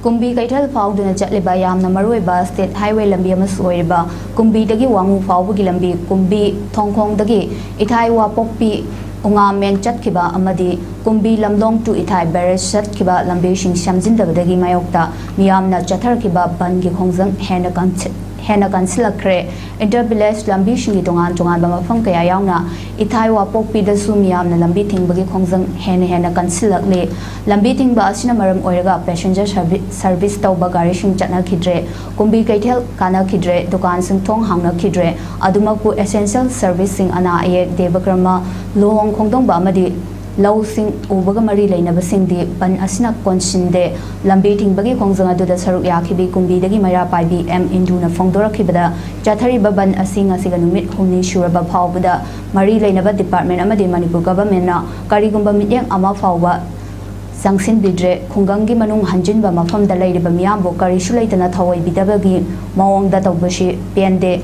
Kumbi Kaital Fauduna Chatliba Yamna Maruiba State Highway Lambi Masuiba, Kumbi Dagi Wangu Faubu Lambi, Kumbi Tongkong Dagi, Itaiwa Pokpi, Unga Men Chatkiba Amadi, Kumbi Lamdong to Itai Beres Chatkiba Lambi Shing Shamzinda Dagi Mayokta, Miyamna Chatarkiba Bangi Khongjang Hena kanjinkhre intervillage lambi shingi tongan ba mafam kaya yauna Itaiwa Pokpi da sumiyam na lambi tingbagi khongjang hena kanjinkhre lambi tingba asina maram oiraga passenger service tawba gari shing chatna khidre kumbi kaithel kana khidre dukan sing thong hangna khidre adumaku essential service sing ana aye debakrama lohong khongdong ba amadi Lau sing ubaga mari lainaba singdi ban asina konsinde lambi tingbagi khongjang aduda saruk yakhibi kumbi dagi mara paibi M induna phongdorakhibada chathari baban asinga siga numit humni shuraba phawbada mari lainaba department amadi Manipur government na karigumba mityang ama phawba Sangsin bidre khungangi manung hanjinba mafamda lairiba miyambo karishu laitana thawai bidabagi mawongda tawbashi pende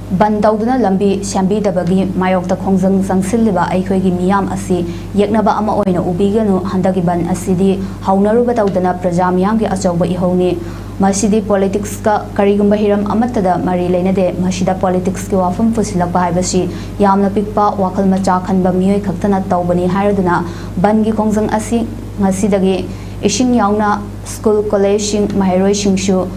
Bandauduna lambi shambi dabagi mayokta khongjang sangsilliba aikhoigi miyam asi yeknaba ama oina ubiganu handagi ban asidi haunaruba tawdana praja miyamgi achauba ihoni masidi politics ka karigumba hiram amatada mari leinade masida politics ki wafam fusilakba haibasi yamna pikpa wakal macha khanba miyoi khaktana tawbani hairaduna bangi khongjang asi ngasidagi ising yauna school college sing mahairoi singsu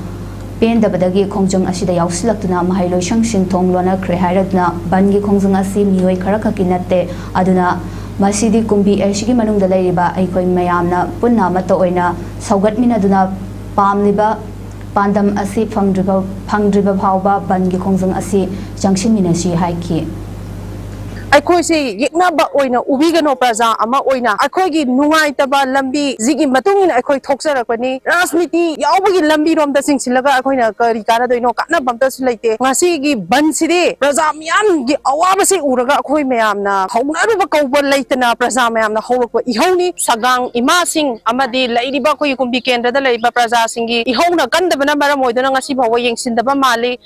Pen dabadagi khongjang asida yausilaktuna mahailoi sing thonglona khre hairadna bangi khongjang asi mioi kharaka kinate aduna masidi kumbi ashigi manungda leiriba aikoi mayamna punna mata oina saugatmina duna pamliba pandam asi phangdriba phawba bangi khongjang asi jangsinmina si haiki Aikoi se yekna ba oina ubigano praja ama oina aikoi gi nungai taba lambi zigi matungin aikoi thoksarakani rasmiti yaubagi lambi rom da singsilaga aikoi na kari kana doino kana bamta sulaite ngasi gi banside praja miyam gi awaba se uraga aikoi mayam na thongnaru ba kawba leitana praja mayam na hawrakwa ihoni sagang ima sing amadi lairiba koi kumbi kendra da laiba praja singi ihona kandabana maram oidana ngasi bawa yengsindaba mali